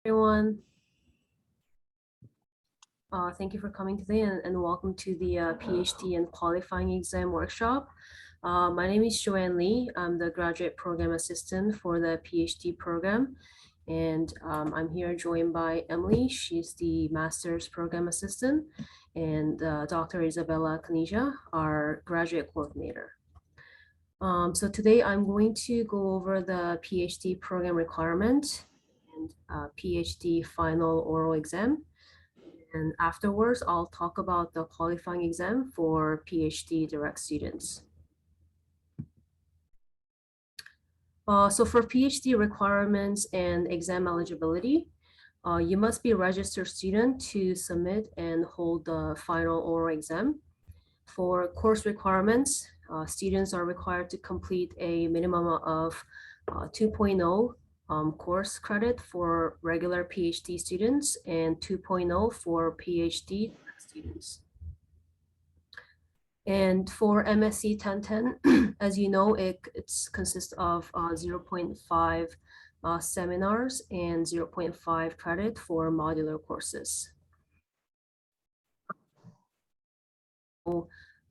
Everyone. Thank you for coming today and welcome to the PhD and qualifying exam workshop. My name is Joanne Lee. I'm the graduate program assistant for the PhD program. And I'm here joined by Emily. She's the master's program assistant, and Dr. Isabella Canija, our graduate coordinator. So today I'm going to go over the PhD program requirement and PhD final oral exam. And afterwards, I'll talk about the qualifying exam for PhD direct students. So for PhD requirements and exam eligibility, you must be a registered student to submit and hold the final oral exam. For course requirements, students are required to complete a minimum of 2.0 course credit for regular PhD students and 2.0 for PhD students. And for MSc 1010, as you know, it consists of 0.5 seminars and 0.5 credit for modular courses.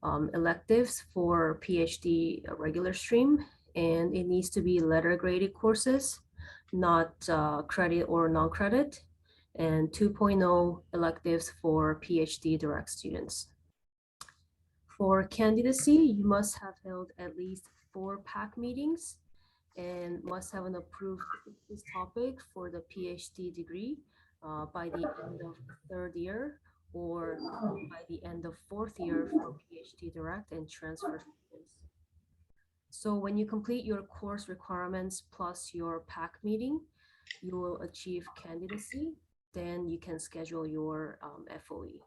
Electives for PhD regular stream, and it needs to be letter graded courses, not credit or non-credit, and 2.0 electives for PhD direct students. For candidacy, you must have held at least 4 PAC meetings and must have an approved this topic for the PhD degree by the end of 3rd year or by the end of 4th year for PhD direct and transfer students. So when you complete your course requirements plus your PAC meeting, you will achieve candidacy. Then you can schedule your FOE.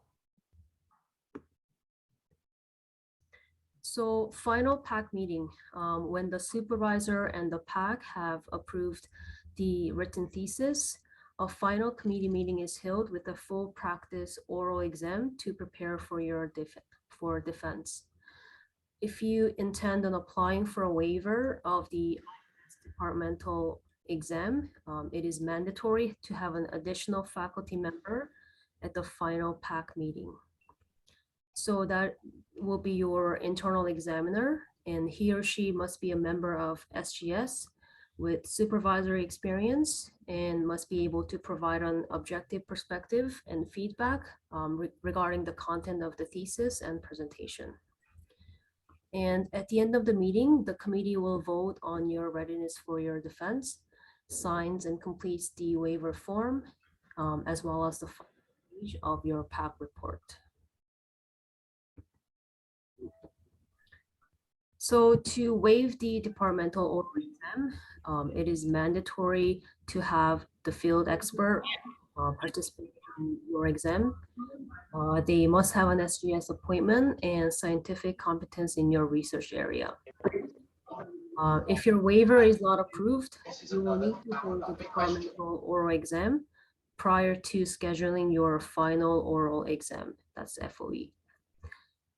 So final PAC meeting, when the supervisor and the PAC have approved the written thesis, a final committee meeting is held with a full practice oral exam to prepare for your defense. If you intend on applying for a waiver of the departmental exam, it is mandatory to have an additional faculty member at the final PAC meeting. So that will be your internal examiner, and he or she must be a member of SGS with supervisory experience and must be able to provide an objective perspective and feedback regarding the content of the thesis and presentation. And at the end of the meeting, the committee will vote on your readiness for your defense, signs and completes the waiver form, as well as the page of your PAC report. So to waive the departmental oral exam, it is mandatory to have the field expert participate in your exam. They must have an SGS appointment and scientific competence in your research area. If your waiver is not approved, you will need to hold the departmental oral exam prior to scheduling your final oral exam, that's FOE.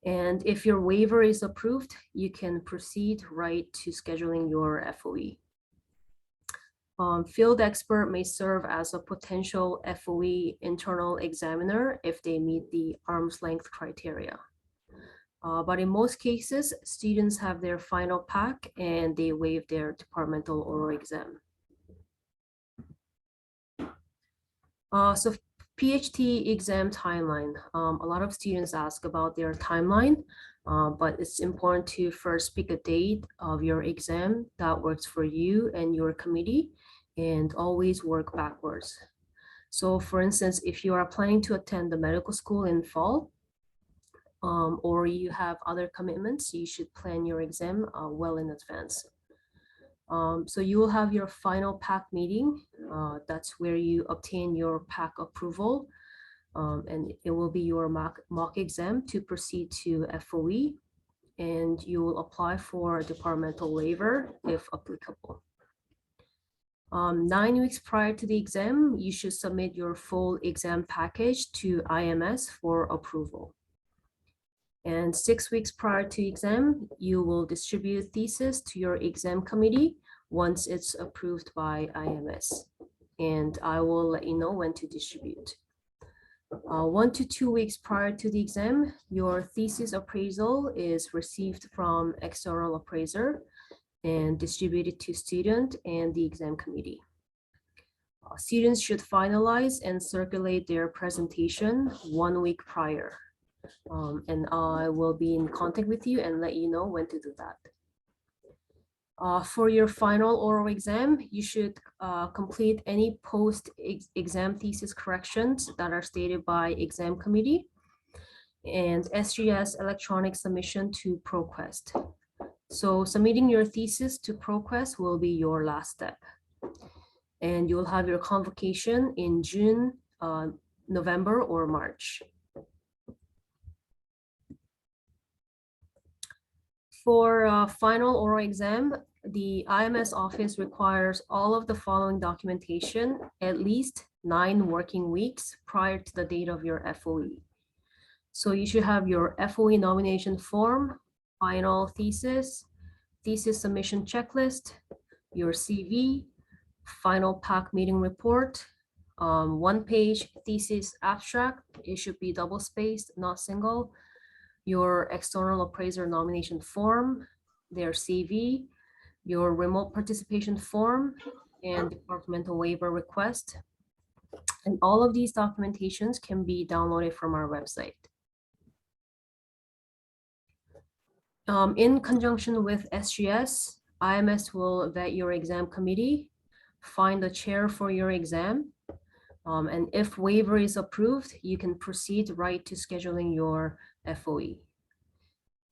And if your waiver is approved, you can proceed right to scheduling your FOE. Field expert may serve as a potential FOE internal examiner if they meet the arm's length criteria. But in most cases, students have their final PAC and they waive their departmental oral exam. So PhD exam timeline. A lot of students ask about their timeline, but it's important to first pick a date of your exam that works for you and your committee, and always work backwards. So for instance, if you are planning to attend the medical school in fall, or you have other commitments, you should plan your exam well in advance. So you will have your final PAC meeting. That's where you obtain your PAC approval. And it will be your mock exam to proceed to FOE. And you will apply for a departmental waiver if applicable. 9 weeks prior to the exam, you should submit your full exam package to IMS for approval. And 6 weeks prior to exam, you will distribute thesis to your exam committee once it's approved by IMS. and I will let you know when to distribute. 1 to 2 weeks prior to the exam, your thesis appraisal is received from external appraiser and distributed to student and the exam committee. Students should finalize and circulate their presentation 1 week prior. And I will be in contact with you and let you know when to do that. For your final oral exam, you should complete any post-exam thesis corrections that are stated by exam committee and SGS electronic submission to ProQuest. So submitting your thesis to ProQuest will be your last step. And you'll have your convocation in June, November, or March. For final oral exam, the IMS office requires all of the following documentation at least 9 working weeks prior to the date of your FOE. So you should have your FOE nomination form, final thesis, thesis submission checklist, your CV, final PAC meeting report, 1-page thesis abstract. It should be double-spaced, not single. Your external appraiser nomination form, their CV, your remote participation form, and departmental waiver request. And all of these documentations can be downloaded from our website. In conjunction with SGS, IMS will vet your exam committee, find a chair for your exam, and if waiver is approved, you can proceed right to scheduling your FOE.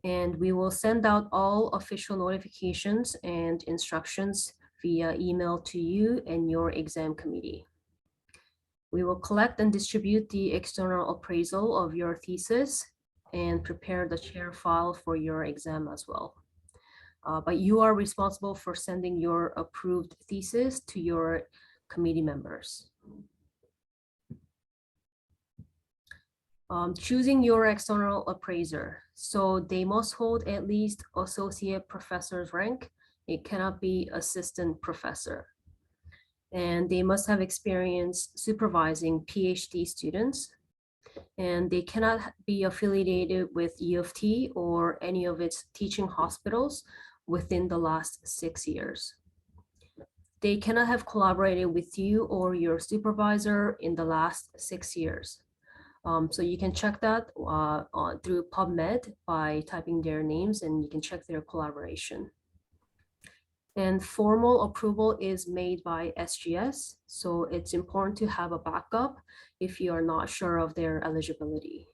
And we will send out all official notifications and instructions via email to you and your exam committee. We will collect and distribute the external appraisal of your thesis and prepare the chair file for your exam as well. But you are responsible for sending your approved thesis to your committee members. Choosing your external appraiser. So they must hold at least associate professor's rank. It cannot be assistant professor. And they must have experience supervising PhD students. And they cannot be affiliated with U of T or any of its teaching hospitals within the last 6 years. They cannot have collaborated with you or your supervisor in the last 6 years. So you can check that through PubMed by typing their names, and you can check their collaboration. And formal approval is made by SGS, so it's important to have a backup if you are not sure of their eligibility.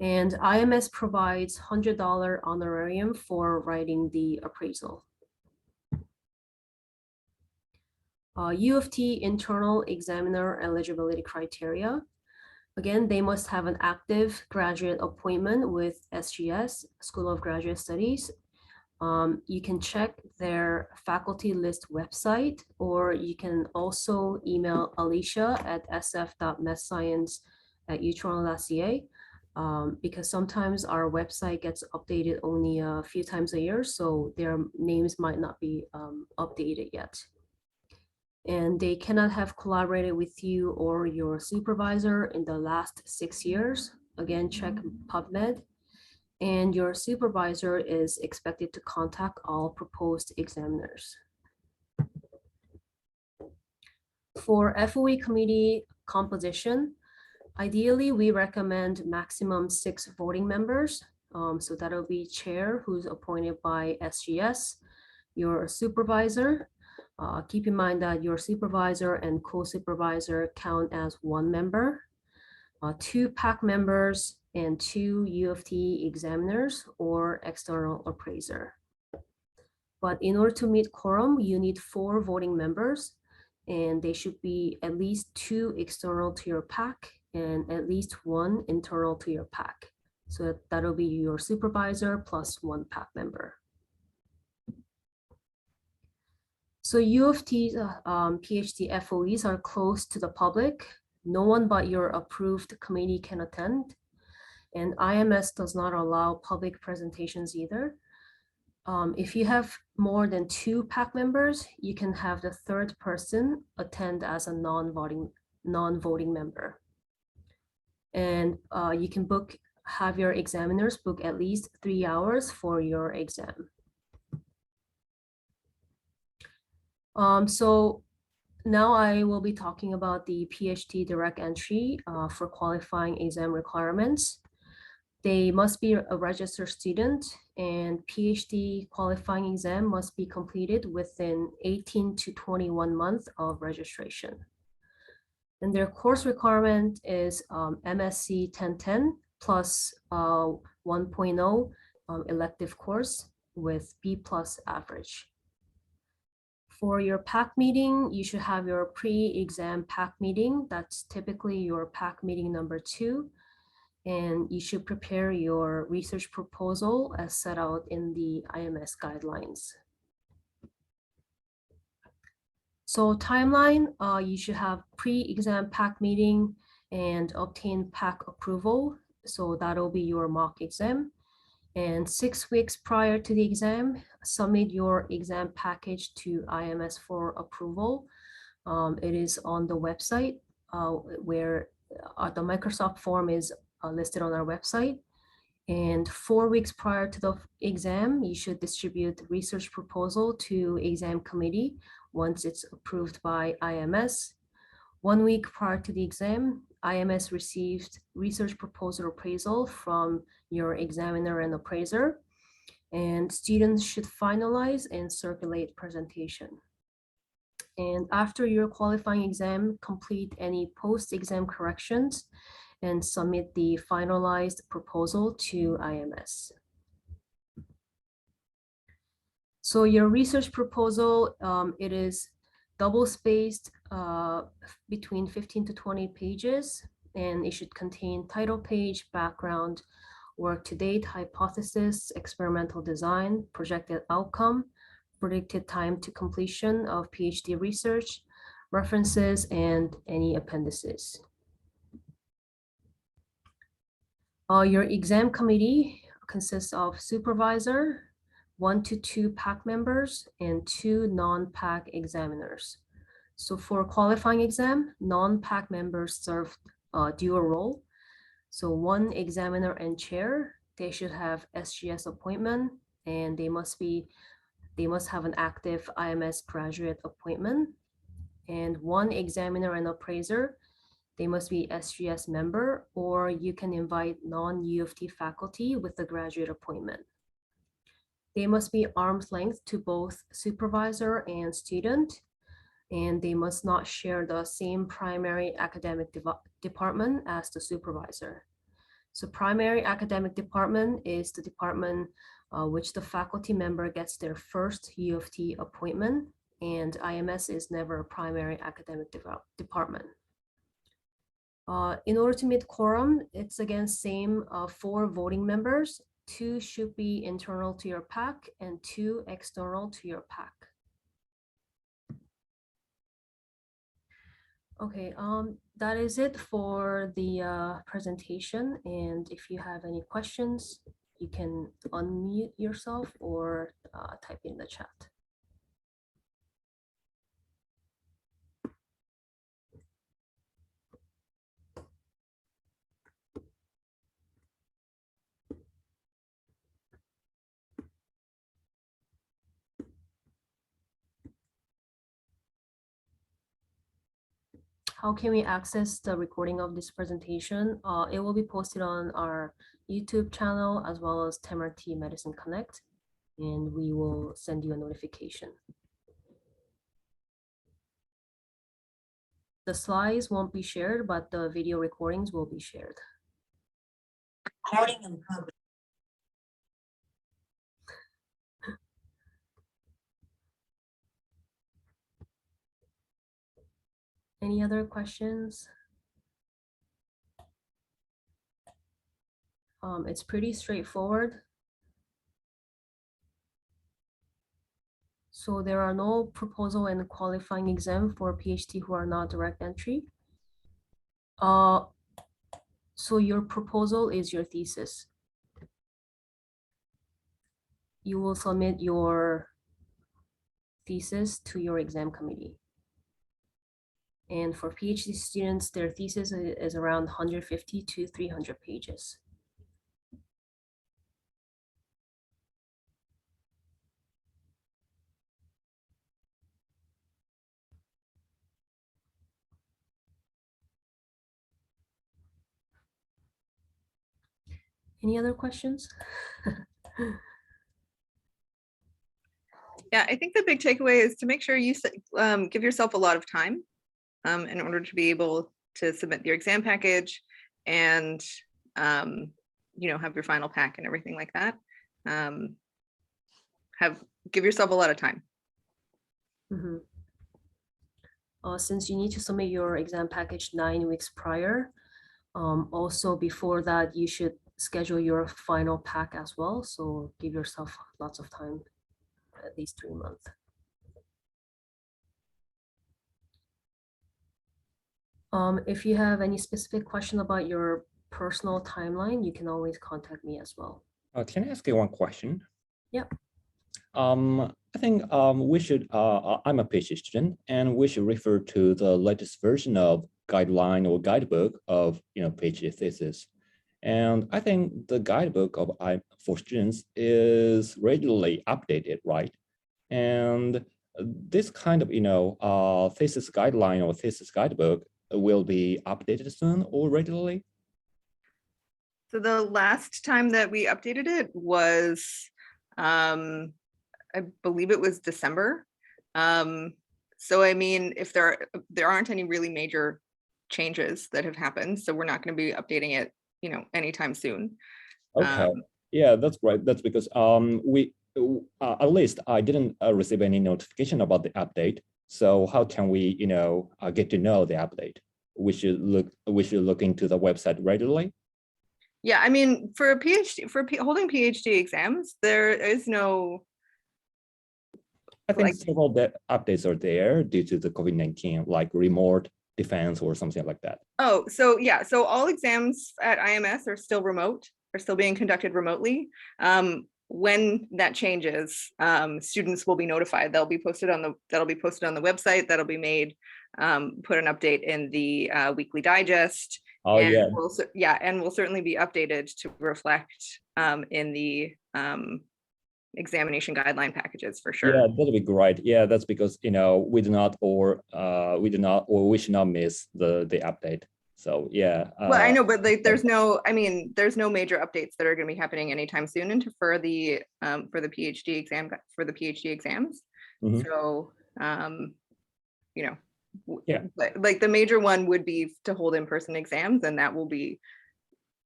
And IMS provides $100 honorarium for writing the appraisal. U of T internal examiner eligibility criteria. Again, they must have an active graduate appointment with SGS, School of Graduate Studies. You can check their faculty list website, or you can also email Alicia at sf.medscience@utoronto.ca, because sometimes our website gets updated only a few times a year, so their names might not be updated yet. And they cannot have collaborated with you or your supervisor in the last 6 years. Again, check PubMed. And your supervisor is expected to contact all proposed examiners. For FOE committee composition, ideally we recommend maximum 6 voting members. So that'll be chair, who's appointed by SGS, your supervisor. Keep in mind that your supervisor and co-supervisor count as 1 member, 2 PAC members, and 2 U of T examiners or external appraiser. But in order to meet quorum, you need 4 voting members, and they should be at least 2 external to your PAC and at least 1 internal to your PAC. So that'll be your supervisor plus 1 PAC member. So U of T's PhD FOEs are closed to the public. No one but your approved committee can attend. And IMS does not allow public presentations either. If you have more than 2 PAC members, you can have the third person attend as a non-voting member. And you can have your examiners book at least 3 hours for your exam. So now I will be talking about the PhD direct entry for qualifying exam requirements. They must be a registered student, and PhD qualifying exam must be completed within 18 to 21 months of registration. And their course requirement is MSc 1010 plus 1.0 elective course with B+ average. For your PAC meeting, you should have your pre-exam PAC meeting. That's typically your PAC meeting number 2. And you should prepare your research proposal as set out in the IMS guidelines. So timeline, you should have pre-exam PAC meeting and obtain PAC approval. So that'll be your mock exam. And 6 weeks prior to the exam, submit your exam package to IMS for approval. It is on the website where the Microsoft form is listed on our website. And 4 weeks prior to the exam, you should distribute research proposal to exam committee once it's approved by IMS. 1 week prior to the exam, IMS received research proposal appraisal from your examiner and appraiser, and students should finalize and circulate presentation. And after your qualifying exam, complete any post-exam corrections and submit the finalized proposal to IMS. So your research proposal, it is double-spaced between 15 to 20 pages, and it should contain title page, background, work to date, hypothesis, experimental design, projected outcome, predicted time to completion of PhD research, references, and any appendices. Your exam committee consists of supervisor, 1 to 2 PAC members, and 2 non-PAC examiners. So for qualifying exam, non-PAC members serve a dual role. So 1 examiner and chair, they should have SGS appointment, and they must have an active IMS graduate appointment. And 1 examiner and appraiser, they must be SGS member, or you can invite non-U of T faculty with a graduate appointment. They must be arm's length to both supervisor and student, and they must not share the same primary academic department as the supervisor. So primary academic department is the department which the faculty member gets their first U of T appointment, and IMS is never a primary academic department. In order to meet quorum, it's again same 4 voting members. 2 should be internal to your PAC and 2 external to your PAC. Okay, that is it for the presentation. And if you have any questions, you can unmute yourself or type in the chat. How can we access the recording of this presentation? It will be posted on our YouTube channel as well as TMRT Medicine Connect, and we will send you a notification. The slides won't be shared, but the video recordings will be shared. Recording in progress. Any other questions? It's pretty straightforward. So there are no proposal and qualifying exam for PhD who are not direct entry. So your proposal is your thesis. you will submit your thesis to your exam committee. And for PhD students, their thesis is around 150 to 300 pages. Any other questions? Yeah, I think the big takeaway is to make sure you give yourself a lot of time in order to be able to submit your exam package and have your final pack and everything like that. Give yourself a lot of time. Mm-hmm. Since you need to submit your exam package 9 weeks prior, also before that, you should schedule your final pack as well. So give yourself lots of time, at least 3 months. If you have any specific question about your personal timeline, you can always contact me as well. Can I ask you one question? Yep. I think we should, I'm a PhD student, and we should refer to the latest version of guideline or guidebook of PhD thesis. And I think the guidebook for students is regularly updated, right? And this kind of thesis guideline or thesis guidebook will be updated soon or regularly? So the last time that we updated it was, I believe it was December. So I mean, if there aren't any really major changes that have happened, so we're not going to be updating it, anytime soon. Okay. Yeah, that's right. That's because we at least I didn't receive any notification about the update. So how can we get to know the update? We should look into the website regularly. Yeah, I mean, for a PhD, holding PhD exams, there is no. I think several updates are there due to the COVID-19, like remote defense or something like that. Oh, so yeah, so all exams at IMS are still remote, are still being conducted remotely. When that changes, students will be notified. That'll be posted on the website. That'll be made, put an update in the weekly digest. Oh, and yeah. And will certainly be updated to reflect in the examination guideline packages for sure. Yeah, that'll be great. Yeah, that's because we should not miss the update. So yeah. Well, I know, but like, there's no major updates that are going to be happening anytime soon into for the PhD exam for the PhD exams. Mm-hmm. So yeah, like the major one would be to hold in-person exams, and that will be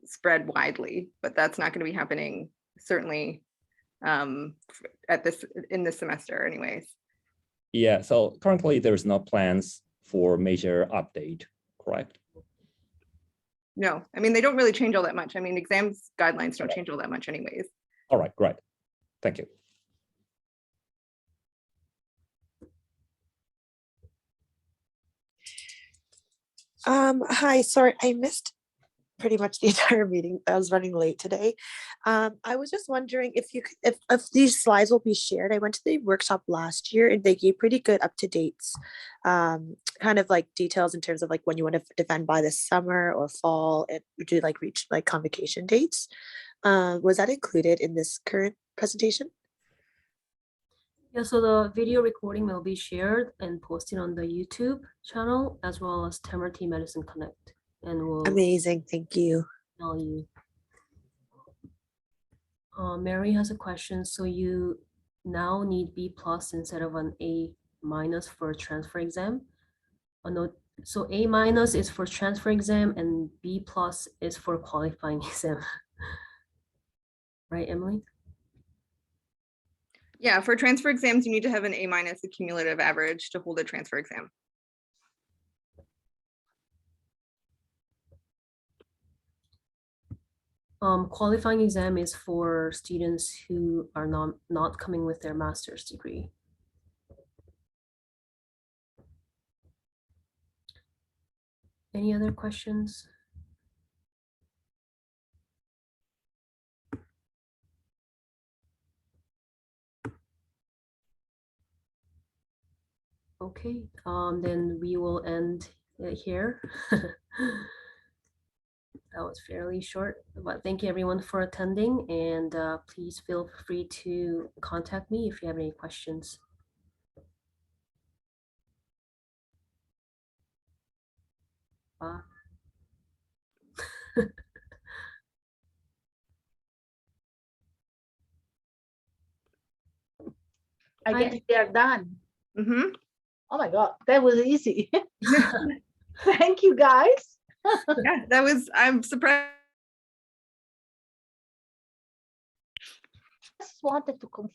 spread widely, but that's not going to be happening certainly in this semester anyways. Yeah, so currently there's no plans for major update, correct? No, I mean, they don't really change all that much. I mean, exams guidelines don't change all that much anyways. All right, great. Thank you. Hi, sorry, I missed pretty much the entire meeting. I was running late today. I was just wondering if these slides will be shared. I went to the workshop last year and they gave pretty good up-to-dates, kind of like details in terms of like when you want to defend by the summer or fall and do like reach like convocation dates. Was that included in this current presentation? Yeah, so the video recording will be shared and posted on the YouTube channel as well as Temerty Medicine Connect. And we'll amazing, thank you. Tell you. Mary has a question. So you now need B+ instead of an A- for transfer exam. No, so A- is for transfer exam and B+ is for qualifying exam. Right, Emily? Yeah, for transfer exams, you need to have an A- cumulative average to hold a transfer exam. Qualifying exam is for students who are not coming with their master's degree. Any other questions? Okay, then we will end it here. That was fairly short, but thank you everyone for attending, and please feel free to contact me if you have any questions. Bye. I Hi. guess they are done. Mhm. Oh my God, that was easy. Thank you, guys. Yeah, that was, I'm surprised. Just wanted to confirm.